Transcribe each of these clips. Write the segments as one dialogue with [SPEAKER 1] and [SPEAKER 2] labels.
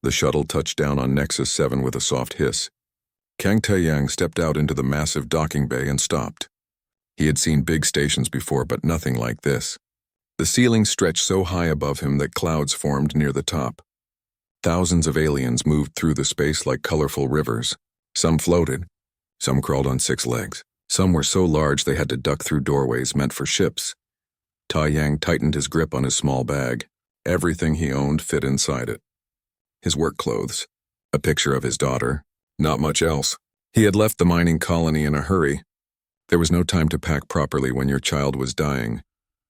[SPEAKER 1] The shuttle touched down on Nexus 7 with a soft hiss. Kang Taeyang stepped out into the massive docking bay and stopped. He had seen big stations before, but nothing like this. The ceiling stretched so high above him that clouds formed near the top. Thousands of aliens moved through the space like colorful rivers. Some floated. Some crawled on 6 legs. Some were so large they had to duck through doorways meant for ships. Taeyang tightened his grip on his small bag. Everything he owned fit inside it. His work clothes, a picture of his daughter, not much else. He had left the mining colony in a hurry. There was no time to pack properly when your child was dying.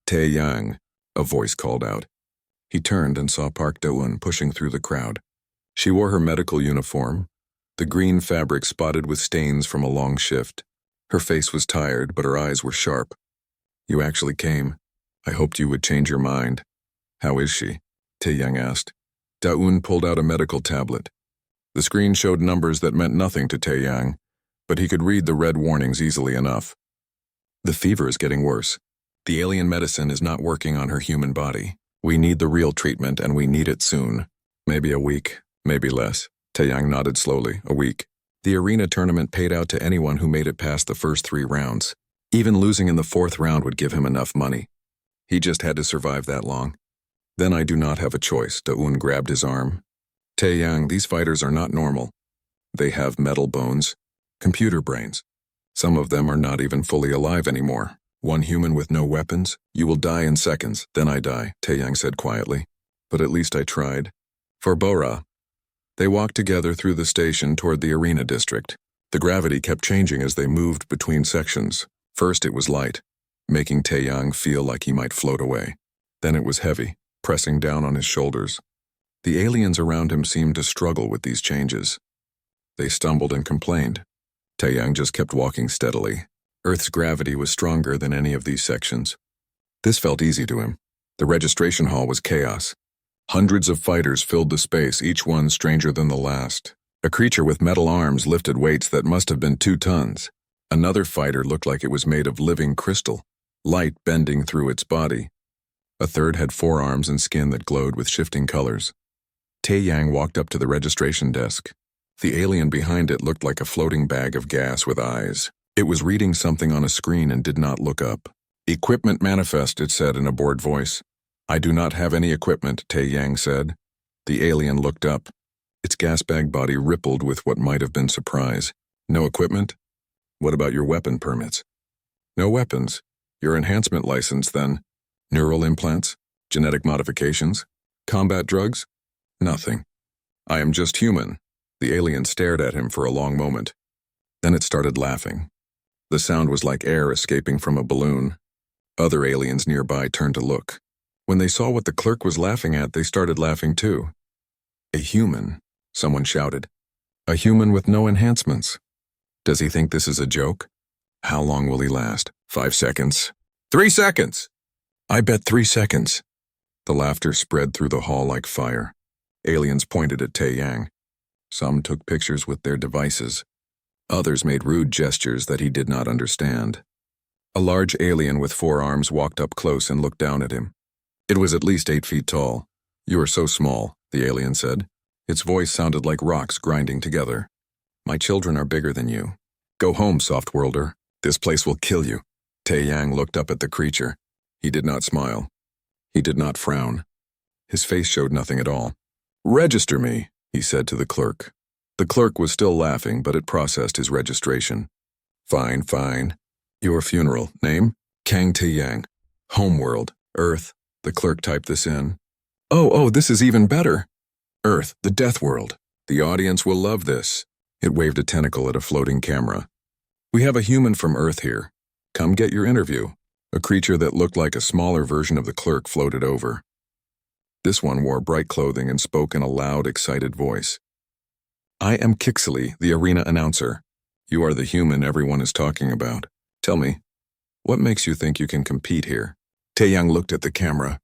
[SPEAKER 1] Taeyang, a voice called out. He turned and saw Park Do-eun pushing through the crowd. She wore her medical uniform, the green fabric spotted with stains from a long shift. Her face was tired, but her eyes were sharp. You actually came. I hoped you would change your mind. How is she? Taeyang asked. Do-eun pulled out a medical tablet. The screen showed numbers that meant nothing to Taeyang, but he could read the red warnings easily enough. The fever is getting worse. The alien medicine is not working on her human body. We need the real treatment, and we need it soon. Maybe a week, maybe less. Taeyang nodded slowly. A week. The arena tournament paid out to anyone who made it past the first 3 rounds. Even losing in the 4th round would give him enough money. He just had to survive that long. Then I do not have a choice. Do-eun grabbed his arm. Taeyang, these fighters are not normal. They have metal bones, computer brains. Some of them are not even fully alive anymore. One human with no weapons, you will die in seconds, then I die, Taeyang said quietly. But at least I tried. For Bora. They walked together through the station toward the arena district. The gravity kept changing as they moved between sections. First it was light, making Taeyang feel like he might float away. Then it was heavy, pressing down on his shoulders. The aliens around him seemed to struggle with these changes. They stumbled and complained. Taeyang just kept walking steadily. Earth's gravity was stronger than any of these sections. This felt easy to him. The registration hall was chaos. Hundreds of fighters filled the space, each one stranger than the last. A creature with metal arms lifted weights that must have been 2 tons. Another fighter looked like it was made of living crystal, light bending through its body. A third had 4 arms and skin that glowed with shifting colors. Taeyang walked up to the registration desk. The alien behind it looked like a floating bag of gas with eyes. It was reading something on a screen and did not look up. Equipment manifest, it said in a bored voice. I do not have any equipment, Taeyang said. The alien looked up. Its gas bag body rippled with what might have been surprise. No equipment? What about your weapon permits? No weapons. Your enhancement license, then? Neural implants? Genetic modifications? Combat drugs? Nothing. I am just human. The alien stared at him for a long moment. Then it started laughing. The sound was like air escaping from a balloon. Other aliens nearby turned to look. When they saw what the clerk was laughing at, they started laughing too. A human, someone shouted. A human with no enhancements. Does he think this is a joke? How long will he last? 5 seconds. 3 seconds! I bet 3 seconds. The laughter spread through the hall like fire. Aliens pointed at Taeyang. Some took pictures with their devices. Others made rude gestures that he did not understand. A large alien with 4 arms walked up close and looked down at him. It was at least 8 feet tall. You are so small, the alien said. Its voice sounded like rocks grinding together. My children are bigger than you. Go home, soft-worlder. This place will kill you. Taeyang looked up at the creature. He did not smile. He did not frown. His face showed nothing at all. Register me, he said to the clerk. The clerk was still laughing, but it processed his registration. Fine, fine. Your funeral. Name? Kang Taeyang. Homeworld. Earth. The clerk typed this in. Oh, this is even better. Earth, the death world. The audience will love this. It waved a tentacle at a floating camera. We have a human from Earth here. Come get your interview. A creature that looked like a smaller version of the clerk floated over. This one wore bright clothing and spoke in a loud, excited voice. I am Kixley, the arena announcer. You are the human everyone is talking about. Tell me, what makes you think you can compete here? Taeyang looked at the camera.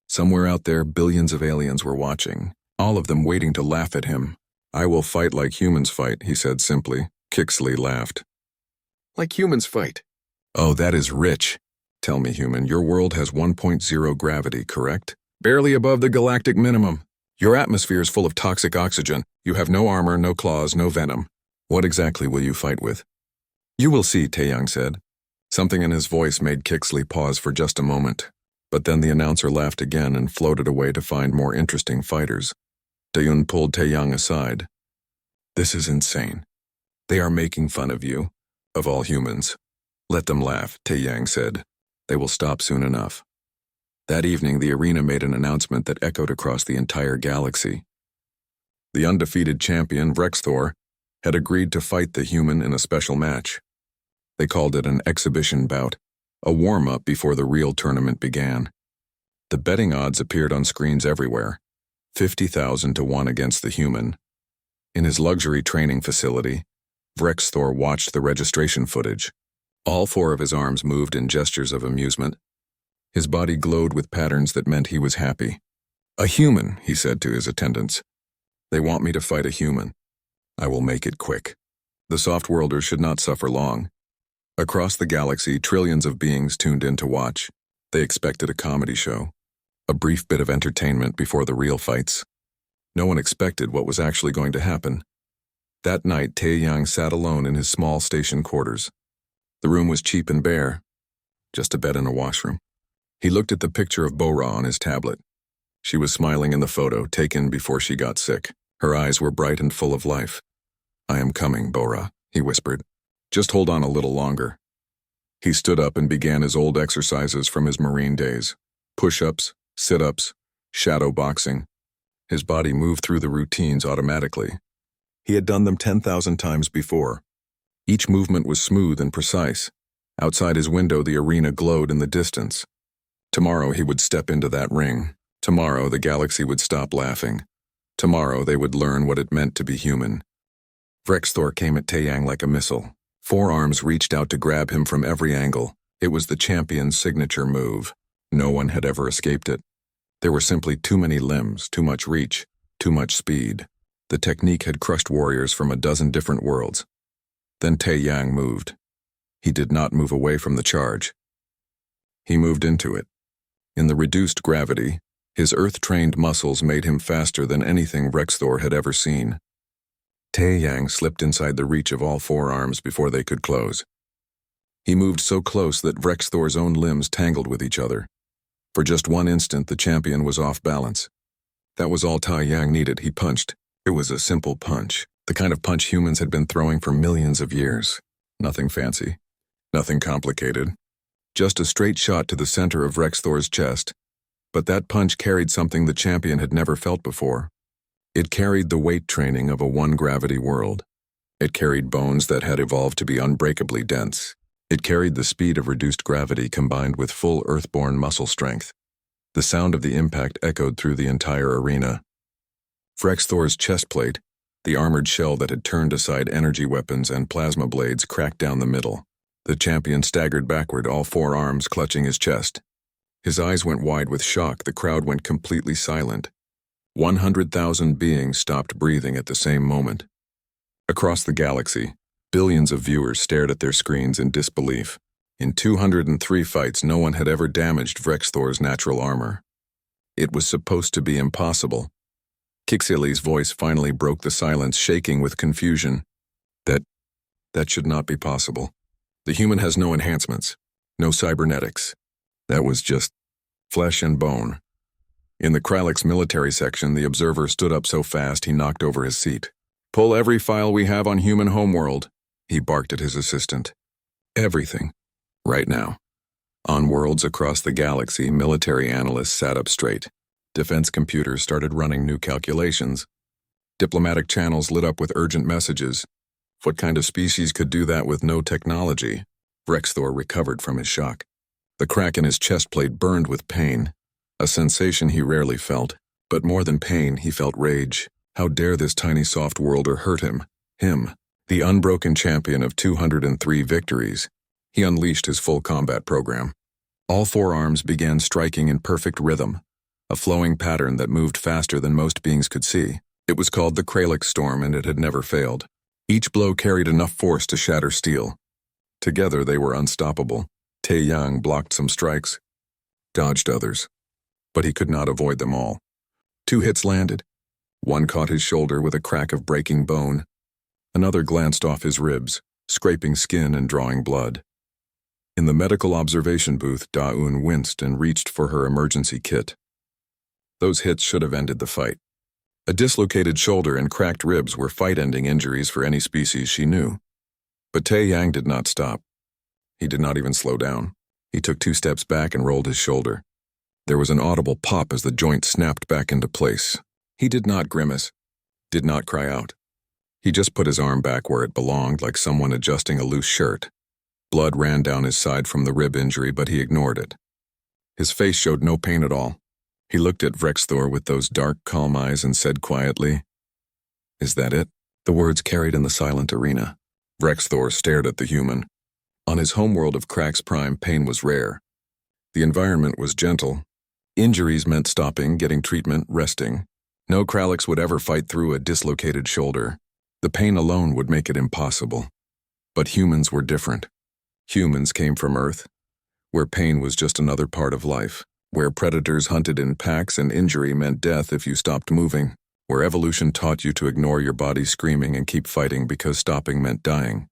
[SPEAKER 1] Somewhere out there, billions of aliens were watching, all of them waiting to laugh at him. I will fight like humans fight, he said simply. Kixley laughed. Like humans fight? Oh, that is rich. Tell me, human, your world has 1.0 gravity, correct? Barely above the galactic minimum. Your atmosphere is full of toxic oxygen. You have no armor, no claws, no venom. What exactly will you fight with? You will see, Taeyang said. Something in his voice made Kixley pause for just a moment, but then the announcer laughed again and floated away to find more interesting fighters. Dayun pulled Taeyang aside. This is insane. They are making fun of you, of all humans. Let them laugh, Taeyang said. They will stop soon enough. That evening, the arena made an announcement that echoed across the entire galaxy. The undefeated champion, Vrexthor, had agreed to fight the human in a special match. They called it an exhibition bout, a warm-up before the real tournament began. The betting odds appeared on screens everywhere, 50,000 to 1 against the human. In his luxury training facility, Vrexthor watched the registration footage. All 4 of his arms moved in gestures of amusement. His body glowed with patterns that meant he was happy. A human, he said to his attendants. They want me to fight a human. I will make it quick. The soft-worlders should not suffer long. Across the galaxy, trillions of beings tuned in to watch. They expected a comedy show, a brief bit of entertainment before the real fights. No one expected what was actually going to happen. That night, Taeyang sat alone in his small station quarters. The room was cheap and bare, just a bed and a washroom. He looked at the picture of Bora on his tablet. She was smiling in the photo, taken before she got sick. Her eyes were bright and full of life. I am coming, Bora, he whispered. Just hold on a little longer. He stood up and began his old exercises from his Marine days. Push-ups, sit-ups, shadow boxing. His body moved through the routines automatically. He had done them 10,000 times before. Each movement was smooth and precise. Outside his window, the arena glowed in the distance. Tomorrow he would step into that ring. Tomorrow the galaxy would stop laughing. Tomorrow they would learn what it meant to be human. Vrexthor came at Taeyang like a missile. 4 arms reached out to grab him from every angle. It was the champion's signature move. No one had ever escaped it. There were simply too many limbs, too much reach, too much speed. The technique had crushed warriors from a dozen different worlds. Then Taeyang moved. He did not move away from the charge. He moved into it. In the reduced gravity, his earth-trained muscles made him faster than anything Vrexthor had ever seen. Taeyang slipped inside the reach of all 4 arms before they could close. He moved so close that Vrexthor's own limbs tangled with each other. For just one instant, the champion was off balance. That was all Taeyang needed. He punched. It was a simple punch, the kind of punch humans had been throwing for millions of years. Nothing fancy, nothing complicated. Just a straight shot to the center of Vrexthor's chest. But that punch carried something the champion had never felt before. It carried the weight training of a one-gravity world. It carried bones that had evolved to be unbreakably dense. It carried the speed of reduced gravity combined with full earthborn muscle strength. The sound of the impact echoed through the entire arena. Vrexthor's chest plate, the armored shell that had turned aside energy weapons and plasma blades, cracked down the middle. The champion staggered backward, all 4 arms clutching his chest. His eyes went wide with shock. The crowd went completely silent. 100,000 beings stopped breathing at the same moment. Across the galaxy, billions of viewers stared at their screens in disbelief. In 203 fights, no one had ever damaged Vrexthor's natural armor. It was supposed to be impossible. Kixley's voice finally broke the silence, shaking with confusion. That should not be possible. The human has no enhancements, no cybernetics. That was just flesh and bone. In the Kralix military section, the observer stood up so fast he knocked over his seat. Pull every file we have on human homeworld, he barked at his assistant. Everything. Right now. On worlds across the galaxy, military analysts sat up straight. Defense computers started running new calculations. Diplomatic channels lit up with urgent messages. What kind of species could do that with no technology? Vrexthor recovered from his shock. The crack in his chest plate burned with pain, a sensation he rarely felt. But more than pain, he felt rage. How dare this tiny soft-worlder hurt him? Him, the unbroken champion of 203 victories. He unleashed his full combat program. All 4 arms began striking in perfect rhythm, a flowing pattern that moved faster than most beings could see. It was called the Kralix Storm, and it had never failed. Each blow carried enough force to shatter steel. Together they were unstoppable. Taeyang blocked some strikes, dodged others, but he could not avoid them all. 2 hits landed. One caught his shoulder with a crack of breaking bone. Another glanced off his ribs, scraping skin and drawing blood. In the medical observation booth, Da-Un winced and reached for her emergency kit. Those hits should have ended the fight. A dislocated shoulder and cracked ribs were fight-ending injuries for any species she knew. But Tae-Yang did not stop. He did not even slow down. He took 2 steps back and rolled his shoulder. There was an audible pop as the joint snapped back into place. He did not grimace, did not cry out. He just put his arm back where it belonged, like someone adjusting a loose shirt. Blood ran down his side from the rib injury, but he ignored it. His face showed no pain at all. He looked at Vrexthor with those dark, calm eyes and said quietly, "Is that it?" The words carried in the silent arena. Vrexthor stared at the human. On his homeworld of Krax Prime, pain was rare. The environment was gentle. Injuries meant stopping, getting treatment, resting. No Kralix would ever fight through a dislocated shoulder. The pain alone would make it impossible. But humans were different. Humans came from Earth, where pain was just another part of life, where predators hunted in packs and injury meant death if you stopped moving, where evolution taught you to ignore your body screaming and keep fighting because stopping meant dying.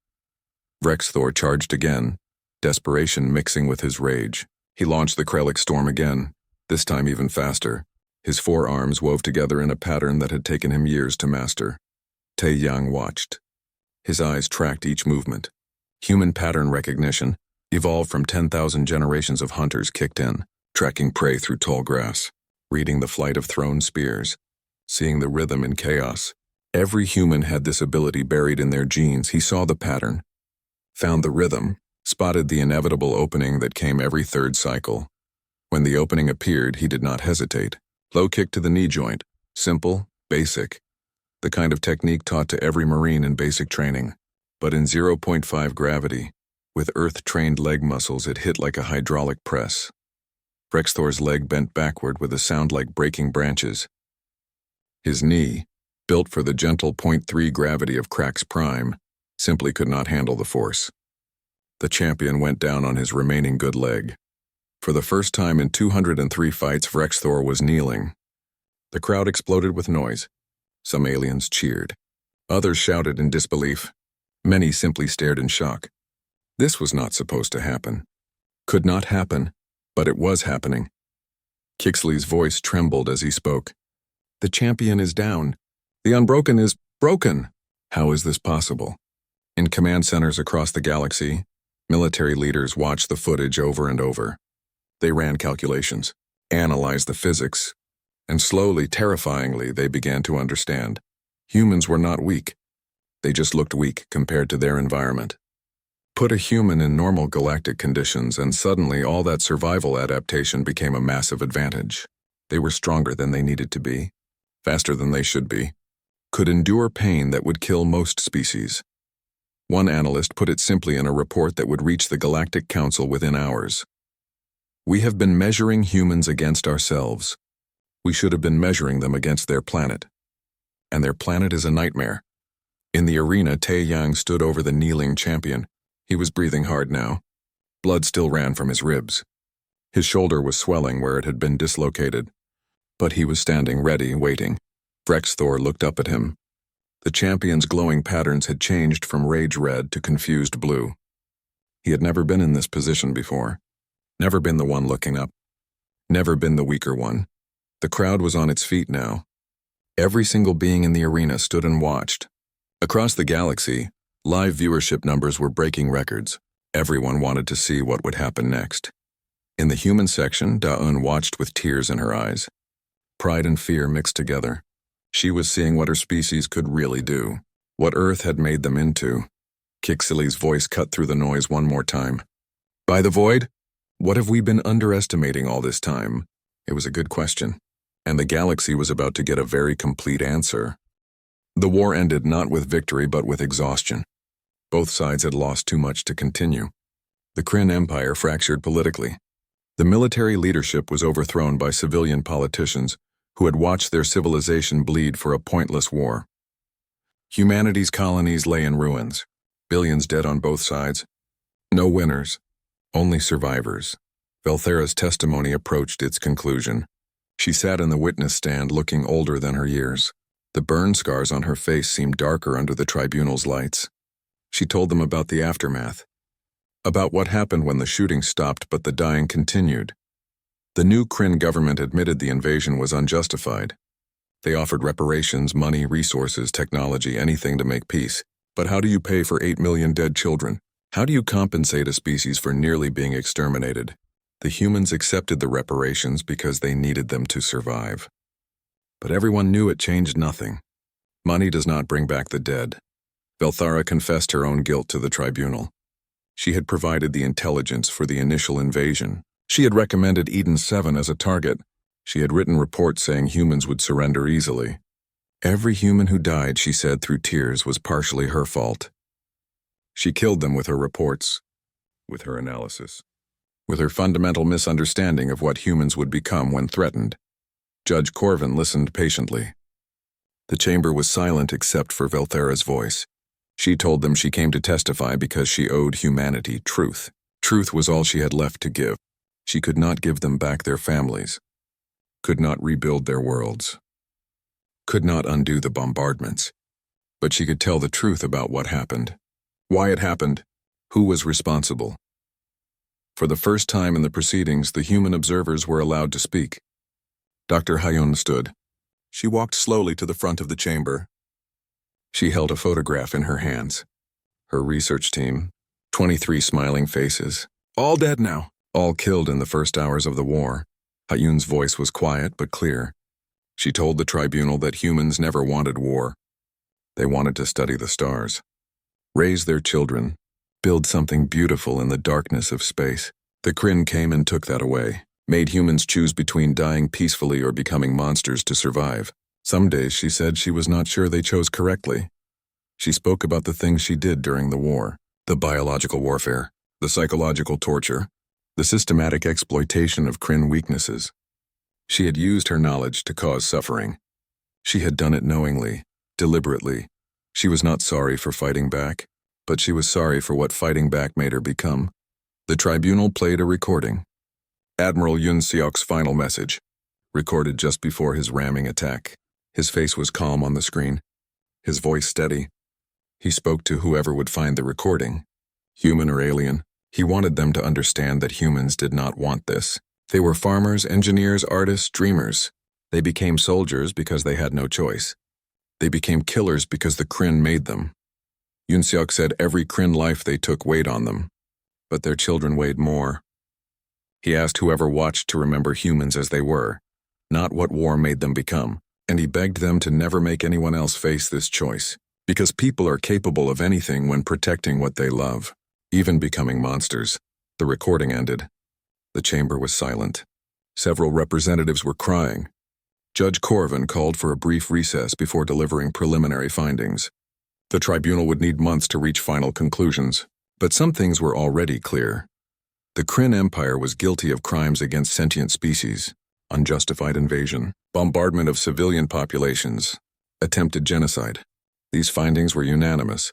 [SPEAKER 1] Vrexthor charged again, desperation mixing with his rage. He launched the Kralix storm again, this time even faster. His 4 arms wove together in a pattern that had taken him years to master. Tae-Yang watched. His eyes tracked each movement. Human pattern recognition, evolved from 10,000 generations of hunters, kicked in, tracking prey through tall grass, reading the flight of thrown spears, seeing the rhythm in chaos. Every human had this ability buried in their genes. He saw the pattern, found the rhythm, spotted the inevitable opening that came every 3rd cycle. When the opening appeared, he did not hesitate. Low kick to the knee joint, simple, basic, the kind of technique taught to every Marine in basic training. But in 0.5 gravity, with Earth-trained leg muscles, it hit like a hydraulic press. Vrexthor's leg bent backward with a sound like breaking branches. His knee, built for the gentle 0.3 gravity of Krax Prime, simply could not handle the force. The champion went down on his remaining good leg. For the first time in 203 fights, Vrexthor was kneeling. The crowd exploded with noise. Some aliens cheered. Others shouted in disbelief. Many simply stared in shock. This was not supposed to happen. Could not happen, but it was happening. Kixley's voice trembled as he spoke. "The champion is down. The Unbroken is broken. How is this possible?" In command centers across the galaxy, military leaders watched the footage over and over. They ran calculations, analyzed the physics, and slowly, terrifyingly, they began to understand. Humans were not weak. They just looked weak compared to their environment. Put a human in normal galactic conditions, and suddenly all that survival adaptation became a massive advantage. They were stronger than they needed to be, faster than they should be, could endure pain that would kill most species. One analyst put it simply in a report that would reach the Galactic Council within hours. "We have been measuring humans against ourselves. We should have been measuring them against their planet. And their planet is a nightmare." In the arena, Tae-Yang stood over the kneeling champion. He was breathing hard now. Blood still ran from his ribs. His shoulder was swelling where it had been dislocated. But he was standing ready, waiting. Vrexthor looked up at him. The champion's glowing patterns had changed from rage red to confused blue. He had never been in this position before. Never been the one looking up. Never been the weaker one. The crowd was on its feet now. Every single being in the arena stood and watched. Across the galaxy, live viewership numbers were breaking records. Everyone wanted to see what would happen next. In the human section, Da-Un watched with tears in her eyes. Pride and fear mixed together. She was seeing what her species could really do, what Earth had made them into. Kixley's voice cut through the noise one more time. "By the Void? What have we been underestimating all this time?" It was a good question, and the galaxy was about to get a very complete answer. The war ended not with victory but with exhaustion. Both sides had lost too much to continue. The Kryn Empire fractured politically. The military leadership was overthrown by civilian politicians who had watched their civilization bleed for a pointless war. Humanity's colonies lay in ruins, billions dead on both sides. No winners, only survivors. Velthera's testimony approached its conclusion. She sat in the witness stand looking older than her years. The burn scars on her face seemed darker under the tribunal's lights. She told them about the aftermath, about what happened when the shooting stopped but the dying continued. The new Kryn government admitted the invasion was unjustified. They offered reparations, money, resources, technology, anything to make peace. But how do you pay for 8 million dead children? How do you compensate a species for nearly being exterminated? The humans accepted the reparations because they needed them to survive. But everyone knew it changed nothing. Money does not bring back the dead. Velthara confessed her own guilt to the tribunal. She had provided the intelligence for the initial invasion. She had recommended Eden 7 as a target. She had written reports saying humans would surrender easily. Every human who died, she said through tears, was partially her fault. She killed them with her reports, with her analysis, with her fundamental misunderstanding of what humans would become when threatened. Judge Corvin listened patiently. The chamber was silent except for Velthara's voice. She told them she came to testify because she owed humanity truth. Truth was all she had left to give. She could not give them back their families, could not rebuild their worlds, could not undo the bombardments. But she could tell the truth about what happened, why it happened, who was responsible. For the first time in the proceedings, the human observers were allowed to speak. Dr. Hyun stood. She walked slowly to the front of the chamber. She held a photograph in her hands. Her research team, 23 smiling faces, all dead now, all killed in the first hours of the war. Hyun's voice was quiet but clear. She told the tribunal that humans never wanted war. They wanted to study the stars, raise their children, build something beautiful in the darkness of space. The Kryn came and took that away, made humans choose between dying peacefully or becoming monsters to survive. Some days she said she was not sure they chose correctly. She spoke about the things she did during the war, the biological warfare, the psychological torture, the systematic exploitation of Kryn weaknesses. She had used her knowledge to cause suffering. She had done it knowingly, deliberately. She was not sorry for fighting back, but she was sorry for what fighting back made her become. The tribunal played a recording. Admiral Yoon Seok's final message, recorded just before his ramming attack. His face was calm on the screen, his voice steady. He spoke to whoever would find the recording, human or alien. He wanted them to understand that humans did not want this. They were farmers, engineers, artists, dreamers. They became soldiers because they had no choice. They became killers because the Kryn made them. Yoon Seok said every Kryn life they took weighed on them, but their children weighed more. He asked whoever watched to remember humans as they were, not what war made them become, and he begged them to never make anyone else face this choice, because people are capable of anything when protecting what they love, even becoming monsters. The recording ended. The chamber was silent. Several representatives were crying. Judge Corvin called for a brief recess before delivering preliminary findings. The tribunal would need months to reach final conclusions, but some things were already clear. The Kryn Empire was guilty of crimes against sentient species, unjustified invasion, bombardment of civilian populations, attempted genocide. These findings were unanimous.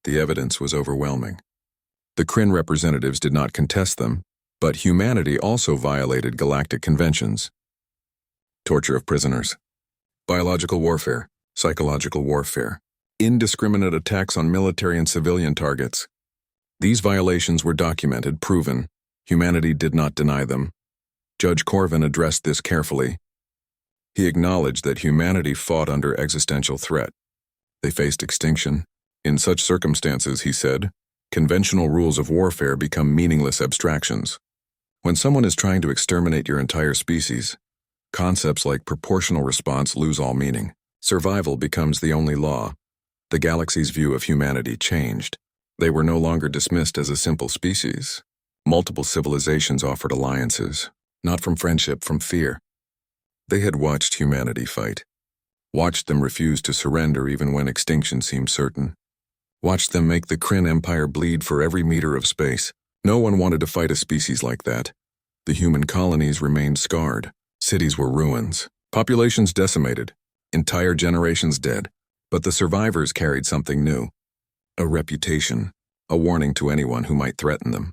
[SPEAKER 1] The evidence was overwhelming. The Kryn representatives did not contest them, but humanity also violated galactic conventions. Torture of prisoners, biological warfare, psychological warfare, indiscriminate attacks on military and civilian targets. These violations were documented, proven. Humanity did not deny them. Judge Corvin addressed this carefully. He acknowledged that humanity fought under existential threat. They faced extinction. In such circumstances, he said, conventional rules of warfare become meaningless abstractions. When someone is trying to exterminate your entire species, concepts like proportional response lose all meaning. Survival becomes the only law. The galaxy's view of humanity changed. They were no longer dismissed as a simple species. Multiple civilizations offered alliances, not from friendship, from fear. They had watched humanity fight, watched them refuse to surrender even when extinction seemed certain, watched them make the Kryn Empire bleed for every meter of space. No one wanted to fight a species like that. The human colonies remained scarred. Cities were ruins, populations decimated, entire generations dead. But the survivors carried something new, a reputation, a warning to anyone who might threaten them.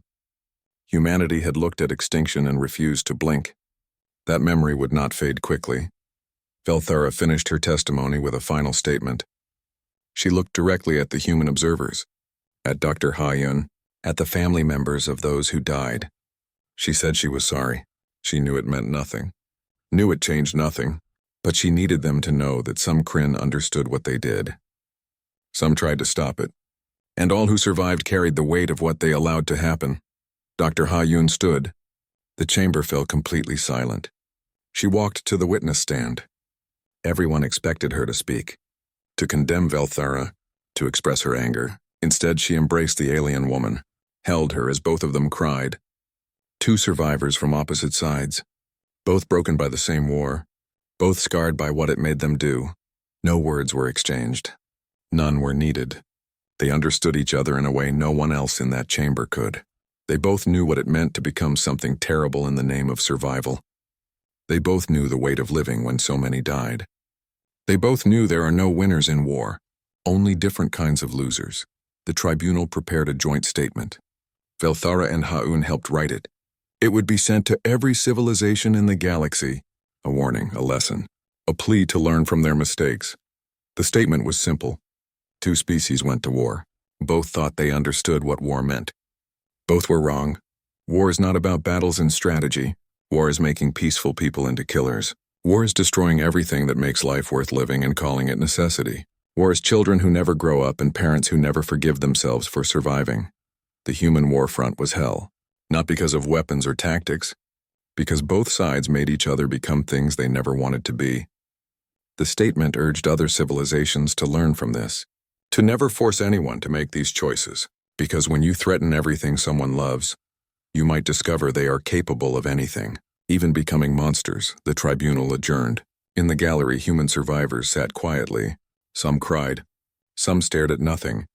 [SPEAKER 1] Humanity had looked at extinction and refused to blink. That memory would not fade quickly. Velthara finished her testimony with a final statement. She looked directly at the human observers, at Dr. Ha-Yun, at the family members of those who died. She said she was sorry. She knew it meant nothing, knew it changed nothing, but she needed them to know that some Kryn understood what they did. Some tried to stop it, and all who survived carried the weight of what they allowed to happen. Dr. Ha-Yun stood. The chamber fell completely silent. She walked to the witness stand. Everyone expected her to speak, to condemn Velthara, to express her anger. Instead, she embraced the alien woman, held her as both of them cried. Two survivors from opposite sides, both broken by the same war, both scarred by what it made them do. No words were exchanged. None were needed. They understood each other in a way no one else in that chamber could. They both knew what it meant to become something terrible in the name of survival. They both knew the weight of living when so many died. They both knew there are no winners in war, only different kinds of losers. The tribunal prepared a joint statement. Velthara and Ha-Yun helped write it. It would be sent to every civilization in the galaxy. A warning, a lesson, a plea to learn from their mistakes. The statement was simple. Two species went to war. Both thought they understood what war meant. Both were wrong. War is not about battles and strategy. War is making peaceful people into killers. War is destroying everything that makes life worth living and calling it necessity. War is children who never grow up and parents who never forgive themselves for surviving. The human war front was hell. Not because of weapons or tactics, because both sides made each other become things they never wanted to be. The statement urged other civilizations to learn from this, to never force anyone to make these choices, because when you threaten everything someone loves, you might discover they are capable of anything, even becoming monsters. The tribunal adjourned. In the gallery, human survivors sat quietly. Some cried. Some stared at nothing.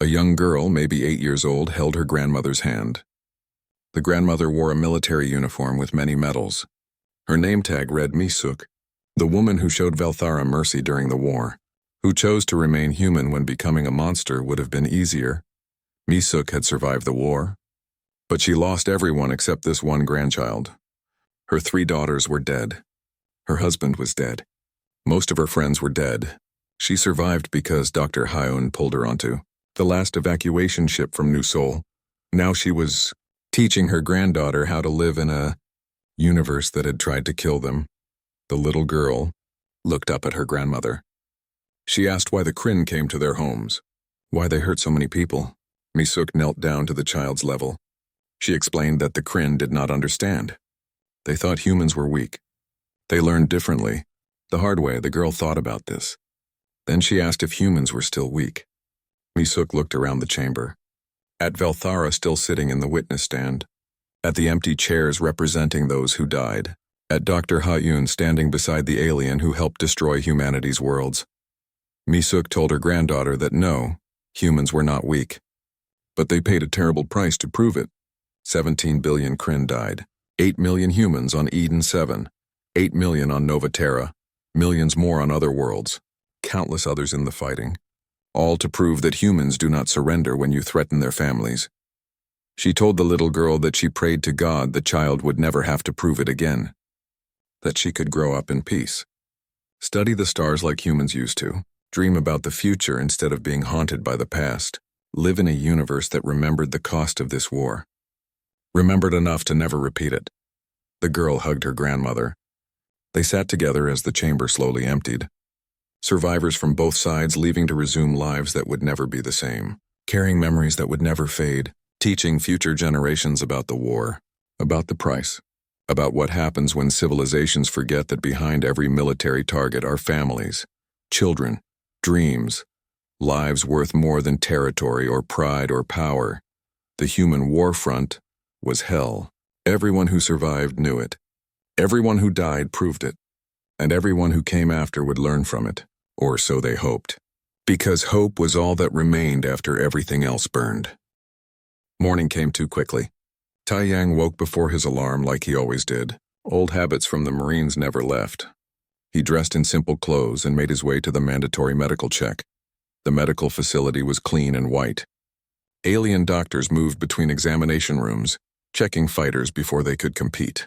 [SPEAKER 1] A young girl, maybe 8 years old, held her grandmother's hand. The grandmother wore a military uniform with many medals. Her name tag read Misuk, the woman who showed Velthara mercy during the war, who chose to remain human when becoming a monster would have been easier. Misuk had survived the war, but she lost everyone except this one grandchild. Her 3 daughters were dead. Her husband was dead. Most of her friends were dead. She survived because Dr. Ha-Yun pulled her onto the last evacuation ship from New Seoul. Now she was teaching her granddaughter how to live in a universe that had tried to kill them. The little girl looked up at her grandmother. She asked why the Kryn came to their homes, why they hurt so many people. Misuk knelt down to the child's level. She explained that the Kryn did not understand. They thought humans were weak. They learned differently. The hard way, the girl thought about this. Then she asked if humans were still weak. Misuk looked around the chamber. At Velthara still sitting in the witness stand. At the empty chairs representing those who died. At Dr. Ha-Yun standing beside the alien who helped destroy humanity's worlds. Misuk told her granddaughter that no, humans were not weak. But they paid a terrible price to prove it. 17 billion Kryn died. 8 million humans on Eden 7. 8 million on Nova Terra. Millions more on other worlds. Countless others in the fighting. All to prove that humans do not surrender when you threaten their families. She told the little girl that she prayed to God the child would never have to prove it again. That she could grow up in peace. Study the stars like humans used to. Dream about the future instead of being haunted by the past. Live in a universe that remembered the cost of this war. Remembered enough to never repeat it. The girl hugged her grandmother. They sat together as the chamber slowly emptied. Survivors from both sides leaving to resume lives that would never be the same. Carrying memories that would never fade. Teaching future generations about the war. About the price. About what happens when civilizations forget that behind every military target are families. Children. Dreams. Lives worth more than territory or pride or power. The human war front was hell. Everyone who survived knew it. Everyone who died proved it. And everyone who came after would learn from it, or so they hoped. Because hope was all that remained after everything else burned. Morning came too quickly. Taiyang woke before his alarm like he always did. Old habits from the Marines never left. He dressed in simple clothes and made his way to the mandatory medical check. The medical facility was clean and white. Alien doctors moved between examination rooms, checking fighters before they could compete.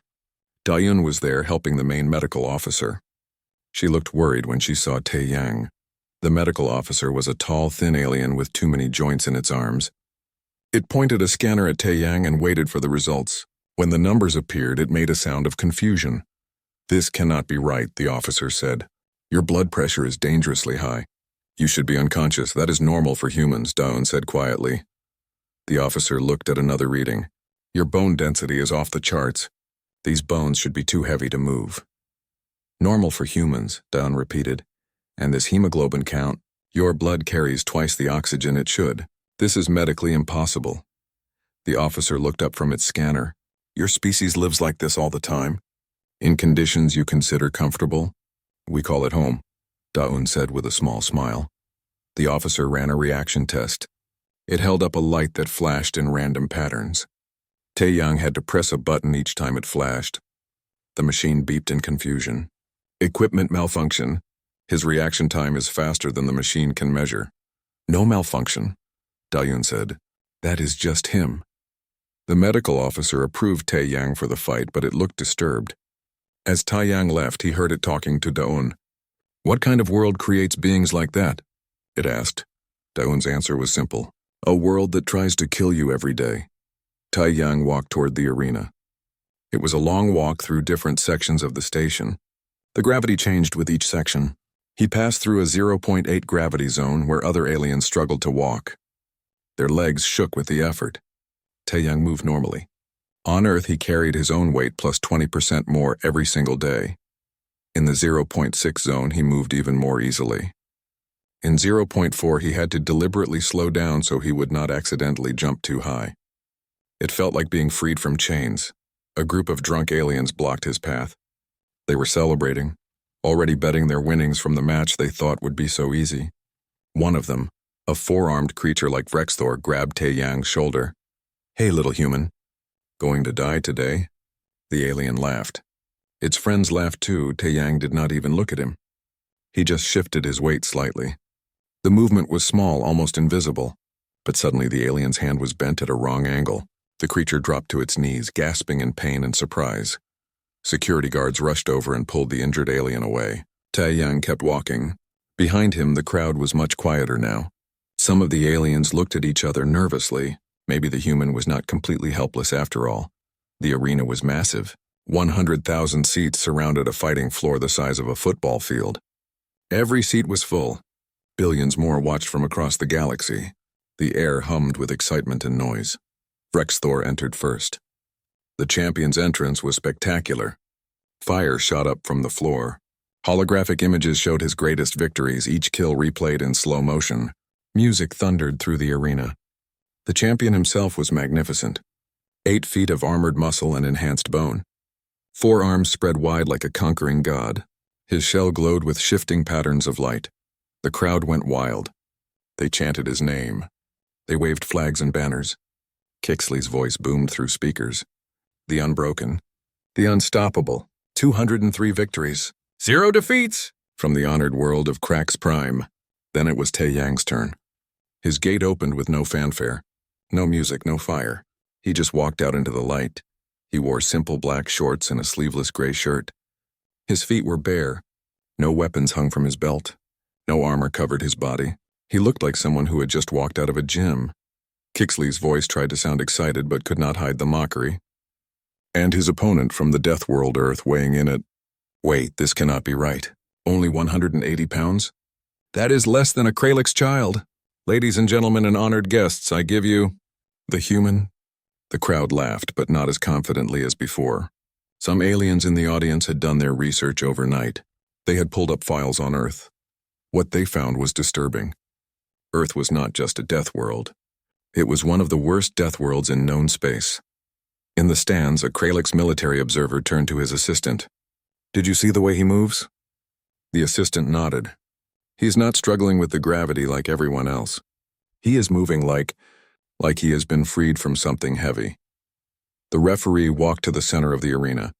[SPEAKER 1] Dayun was there helping the main medical officer. She looked worried when she saw Tae Yang. The medical officer was a tall, thin alien with too many joints in its arms. It pointed a scanner at Tae Yang and waited for the results. When the numbers appeared, it made a sound of confusion. "This cannot be right," the officer said. "Your blood pressure is dangerously high. You should be unconscious. That is normal for humans," Dawn said quietly. The officer looked at another reading. "Your bone density is off the charts. These bones should be too heavy to move." "Normal for humans," Dawn repeated. "And this hemoglobin count, your blood carries twice the oxygen it should. This is medically impossible." The officer looked up from its scanner. "Your species lives like this all the time? In conditions you consider comfortable? We call it home," Dawn said with a small smile. The officer ran a reaction test. It held up a light that flashed in random patterns. Tae Yang had to press a button each time it flashed. The machine beeped in confusion. "Equipment malfunction. His reaction time is faster than the machine can measure." "No malfunction," Daeun said. "That is just him." The medical officer approved Tae Yang for the fight, but it looked disturbed. As Tae Yang left, he heard it talking to Daeun. "What kind of world creates beings like that?" it asked. Daeun's answer was simple. "A world that tries to kill you every day." Tae Yang walked toward the arena. It was a long walk through different sections of the station. The gravity changed with each section. He passed through a 0.8 gravity zone where other aliens struggled to walk. Their legs shook with the effort. Tae Yang moved normally. On Earth, he carried his own weight plus 20% more every single day. In the 0.6 zone, he moved even more easily. In 0.4, he had to deliberately slow down so he would not accidentally jump too high. It felt like being freed from chains. A group of drunk aliens blocked his path. They were celebrating, already betting their winnings from the match they thought would be so easy. One of them, a four-armed creature like Vrexthor, grabbed Tae Yang's shoulder. "Hey, little human. Going to die today?" The alien laughed. Its friends laughed too. Tae Yang did not even look at him. He just shifted his weight slightly. The movement was small, almost invisible, but suddenly the alien's hand was bent at a wrong angle. The creature dropped to its knees, gasping in pain and surprise. Security guards rushed over and pulled the injured alien away. Tae Yang kept walking. Behind him, the crowd was much quieter now. Some of the aliens looked at each other nervously. Maybe the human was not completely helpless after all. The arena was massive. 100,000 seats surrounded a fighting floor the size of a football field. Every seat was full. Billions more watched from across the galaxy. The air hummed with excitement and noise. Vrexthor entered first. The champion's entrance was spectacular. Fire shot up from the floor. Holographic images showed his greatest victories, each kill replayed in slow motion. Music thundered through the arena. The champion himself was magnificent. 8 feet of armored muscle and enhanced bone. 4 arms spread wide like a conquering god. His shell glowed with shifting patterns of light. The crowd went wild. They chanted his name. They waved flags and banners. Kixley's voice boomed through speakers. The unbroken. The unstoppable. 203 victories. 0 defeats! From the honored world of Crack's Prime. Then it was Tae Yang's turn. His gate opened with no fanfare. No music, no fire. He just walked out into the light. He wore simple black shorts and a sleeveless gray shirt. His feet were bare. No weapons hung from his belt. No armor covered his body. He looked like someone who had just walked out of a gym. Kixley's voice tried to sound excited but could not hide the mockery. And his opponent from the Death World Earth weighing in at, "Wait, this cannot be right. Only 180 pounds? That is less than a Kralix child. Ladies and gentlemen and honored guests, I give you..." "The human?" The crowd laughed, but not as confidently as before. Some aliens in the audience had done their research overnight. They had pulled up files on Earth. What they found was disturbing. Earth was not just a death world. It was one of the worst death worlds in known space. In the stands, a Kralix military observer turned to his assistant. "Did you see the way he moves?" The assistant nodded. "He is not struggling with the gravity like everyone else. He is moving like he has been freed from something heavy." The referee walked to the center of the arena.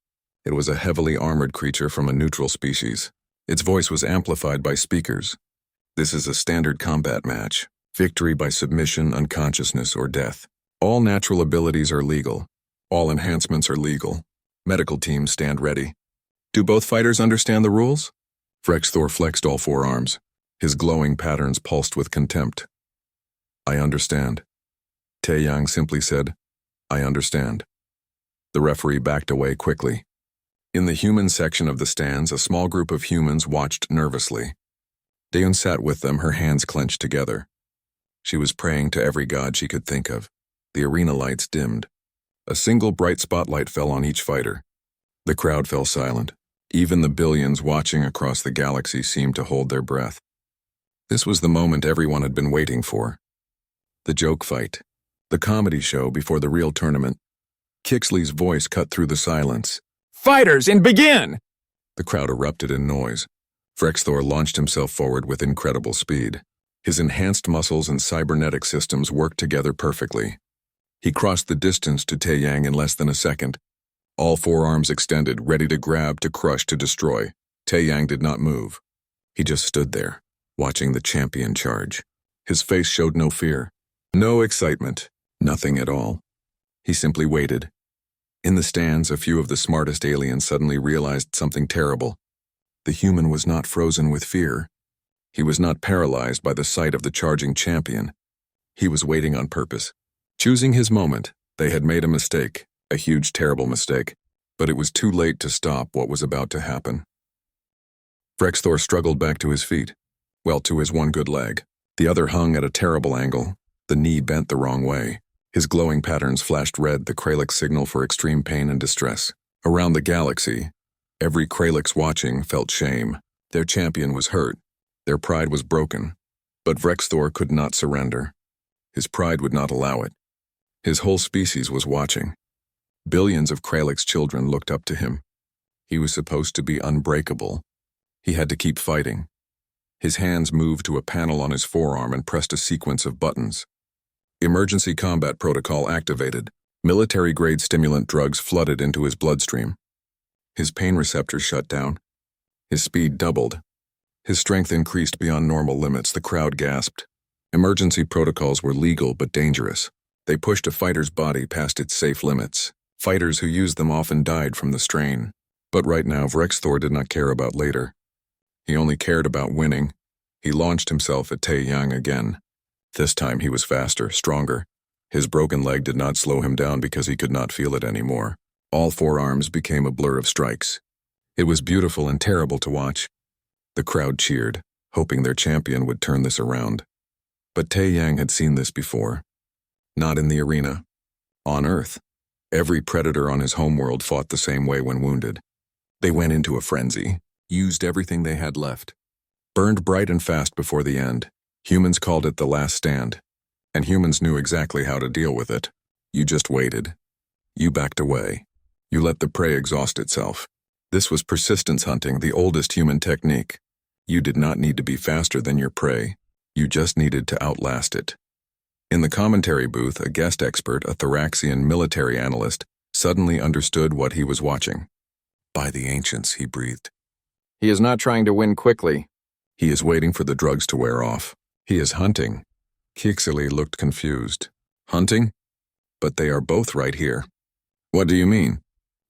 [SPEAKER 1] It was a heavily armored creature from a neutral species. Its voice was amplified by speakers. "This is a standard combat match. Victory by submission, unconsciousness, or death. All natural abilities are legal. All enhancements are legal. Medical teams stand ready. Do both fighters understand the rules?" Frexthor flexed all four arms. His glowing patterns pulsed with contempt. I understand. Taeyang simply said, I understand. The referee backed away quickly. In the human section of the stands, a small group of humans watched nervously. Daeun sat with them, her hands clenched together. She was praying to every god she could think of. The arena lights dimmed. A single bright spotlight fell on each fighter. The crowd fell silent. Even the billions watching across the galaxy seemed to hold their breath. This was the moment everyone had been waiting for. The joke fight. The comedy show before the real tournament. Kixley's voice cut through the silence.
[SPEAKER 2] Fighters, and begin!
[SPEAKER 1] The crowd erupted in noise. Frexthor launched himself forward with incredible speed. His enhanced muscles and cybernetic systems worked together perfectly. He crossed the distance to Taeyang in less than a second. All four arms extended, ready to grab, to crush, to destroy. Taeyang did not move. He just stood there, watching the champion charge. His face showed no fear, no excitement, nothing at all. He simply waited. In the stands, a few of the smartest aliens suddenly realized something terrible. The human was not frozen with fear. He was not paralyzed by the sight of the charging champion. He was waiting on purpose. Choosing his moment, they had made a mistake, a huge, terrible mistake, but it was too late to stop what was about to happen. Frexthor struggled back to his feet. Well, to his one good leg. The other hung at a terrible angle, the knee bent the wrong way. His glowing patterns flashed red, the Kralix signal for extreme pain and distress. Around the galaxy, every Kralix watching felt shame. Their champion was hurt. Their pride was broken. But Frexthor could not surrender. His pride would not allow it. His whole species was watching. Billions of Kralix children looked up to him. He was supposed to be unbreakable. He had to keep fighting. His hands moved to a panel on his forearm and pressed a sequence of buttons. Emergency combat protocol activated. Military-grade stimulant drugs flooded into his bloodstream. His pain receptors shut down. His speed doubled. His strength increased beyond normal limits. The crowd gasped. Emergency protocols were legal but dangerous. They pushed a fighter's body past its safe limits. Fighters who used them often died from the strain. But right now, Frexthor did not care about later. He only cared about winning. He launched himself at Taeyang again. This time he was faster, stronger. His broken leg did not slow him down because he could not feel it anymore. All four arms became a blur of strikes. It was beautiful and terrible to watch. The crowd cheered, hoping their champion would turn this around. But Taeyang had seen this before. Not in the arena. On Earth. Every predator on his homeworld fought the same way when wounded. They went into a frenzy, used everything they had left. Burned bright and fast before the end. Humans called it the last stand. And humans knew exactly how to deal with it. You just waited. You backed away. You let the prey exhaust itself. This was persistence hunting, the oldest human technique. You did not need to be faster than your prey. You just needed to outlast it. In the commentary booth, a guest expert, a Thoraxian military analyst, suddenly understood what he was watching. By the ancients, he breathed.
[SPEAKER 2] He is not trying to win quickly.
[SPEAKER 1] He is waiting for the drugs to wear off. He is hunting. Kixley looked confused. Hunting? But they are both right here. What do you mean?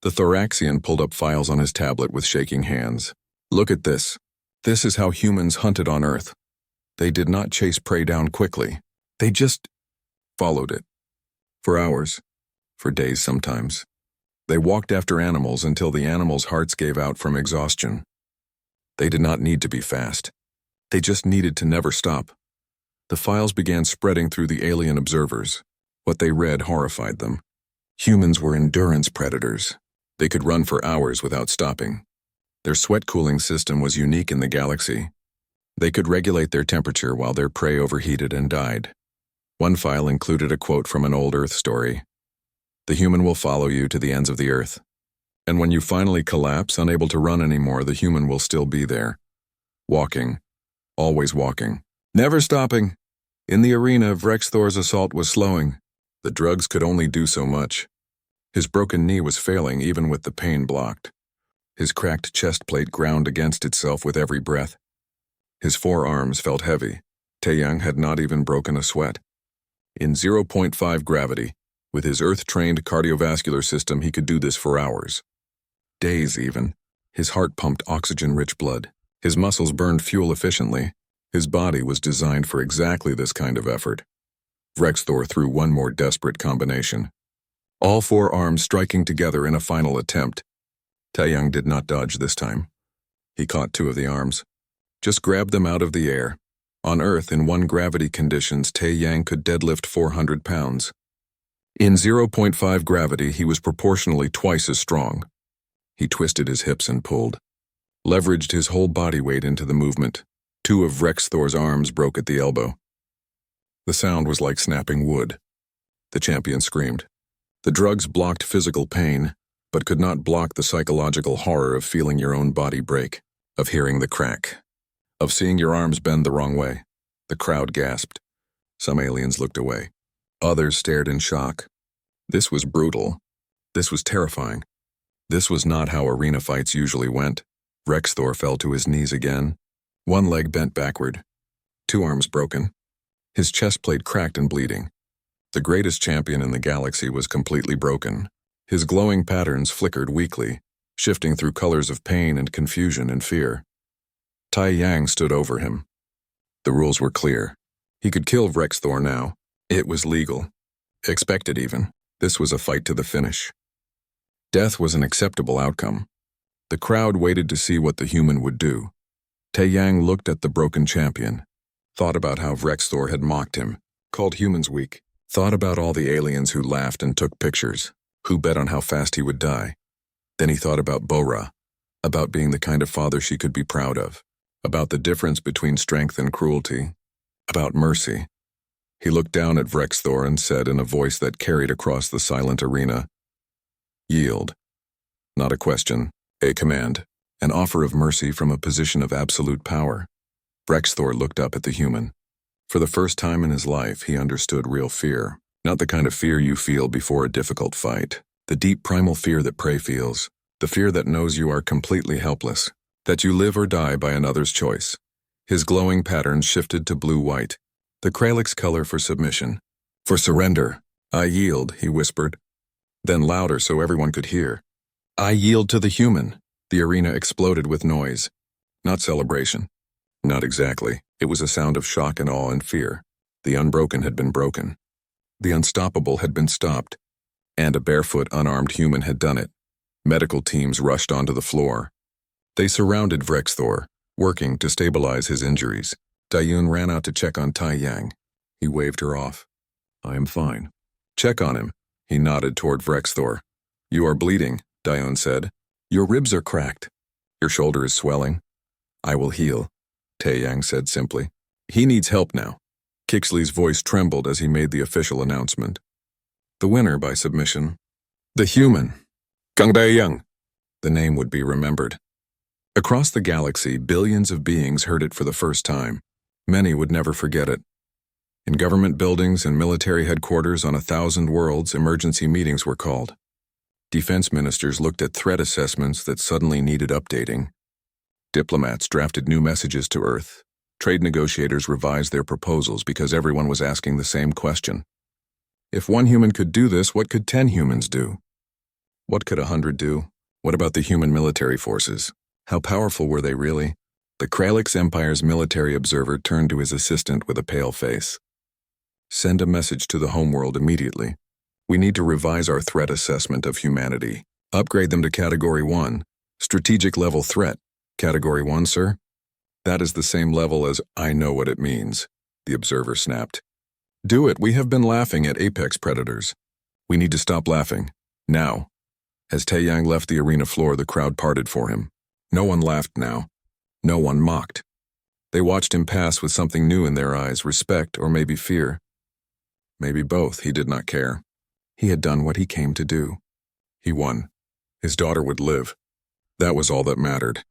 [SPEAKER 1] The Thoraxian pulled up files on his tablet with shaking hands. Look at this. This is how humans hunted on Earth. They did not chase prey down quickly. They just followed it. For hours. For days sometimes. They walked after animals until the animals' hearts gave out from exhaustion. They did not need to be fast. They just needed to never stop. The files began spreading through the alien observers. What they read horrified them. Humans were endurance predators. They could run for hours without stopping. Their sweat cooling system was unique in the galaxy. They could regulate their temperature while their prey overheated and died. One file included a quote from an old Earth story. The human will follow you to the ends of the Earth. And when you finally collapse, unable to run anymore, the human will still be there. Walking. Always walking. Never stopping. In the arena, Frexthor's assault was slowing. The drugs could only do so much. His broken knee was failing even with the pain blocked. His cracked chest plate ground against itself with every breath. His forearms felt heavy. Taeyang had not even broken a sweat. In 0.5 gravity, with his Earth-trained cardiovascular system, he could do this for hours. Days even. His heart pumped oxygen-rich blood. His muscles burned fuel efficiently. His body was designed for exactly this kind of effort. Rexthor threw one more desperate combination. All four arms striking together in a final attempt. Taeyang did not dodge this time. He caught two of the arms. Just grabbed them out of the air. On Earth, in 1 gravity conditions, Taeyang could deadlift 400 pounds. In 0.5 gravity, he was proportionally twice as strong. He twisted his hips and pulled. Leveraged his whole body weight into the movement. 2 of Rexthor's arms broke at the elbow. The sound was like snapping wood. The champion screamed. The drugs blocked physical pain, but could not block the psychological horror of feeling your own body break, of hearing the crack, of seeing your arms bend the wrong way. The crowd gasped. Some aliens looked away. Others stared in shock. This was brutal. This was terrifying. This was not how arena fights usually went. Rexthor fell to his knees again. 1 leg bent backward. 2 arms broken. His chest plate cracked and bleeding. The greatest champion in the galaxy was completely broken. His glowing patterns flickered weakly, shifting through colors of pain and confusion and fear. Taeyang stood over him. The rules were clear. He could kill Rexthor now. It was legal. Expected even. This was a fight to the finish. Death was an acceptable outcome. The crowd waited to see what the human would do. Taeyang looked at the broken champion, thought about how Rexthor had mocked him, called humans weak, thought about all the aliens who laughed and took pictures, who bet on how fast he would die. Then he thought about Bora, about being the kind of father she could be proud of, about the difference between strength and cruelty, about mercy. He looked down at Rexthor and said in a voice that carried across the silent arena, "Yield." Not a question, a command, an offer of mercy from a position of absolute power. Rexthor looked up at the human. For the first time in his life, he understood real fear. Not the kind of fear you feel before a difficult fight. The deep primal fear that prey feels. The fear that knows you are completely helpless. That you live or die by another's choice. His glowing patterns shifted to blue-white. The Kralix color for submission. For surrender. "I yield," he whispered. Then louder so everyone could hear. "I yield to the human." The arena exploded with noise. Not celebration. Not exactly. It was a sound of shock and awe and fear. The unbroken had been broken. The unstoppable had been stopped. And a barefoot, unarmed human had done it. Medical teams rushed onto the floor. They surrounded Rexthor, working to stabilize his injuries. Dayun ran out to check on Taeyang. He waved her off. "I am fine." "Check on him." He nodded toward Rexthor. "You are bleeding," Dayun said. "Your ribs are cracked. Your shoulder is swelling." "I will heal," Taeyang said simply. "He needs help now." Kixley's voice trembled as he made the official announcement. The winner by submission. The human. Gang Daeyang. The name would be remembered. Across the galaxy, billions of beings heard it for the first time. Many would never forget it. In government buildings and military headquarters on 1,000 worlds, emergency meetings were called. Defense ministers looked at threat assessments that suddenly needed updating. Diplomats drafted new messages to Earth. Trade negotiators revised their proposals because everyone was asking the same question. If 1 human could do this, what could 10 humans do? What could 100 do? What about the human military forces? How powerful were they really? The Kralix Empire's military observer turned to his assistant with a pale face. "Send a message to the homeworld immediately. We need to revise our threat assessment of humanity. Upgrade them to Category 1. Strategic level threat. Category 1, sir?" "That is the same level as I know what it means," the observer snapped. "Do it. We have been laughing at apex predators. We need to stop laughing. Now." As Taeyang left the arena floor, the crowd parted for him. No one laughed now. No one mocked. They watched him pass with something new in their eyes, respect or maybe fear. Maybe both, he did not care. He had done what he came to do. He won. His daughter would live. That was all that mattered.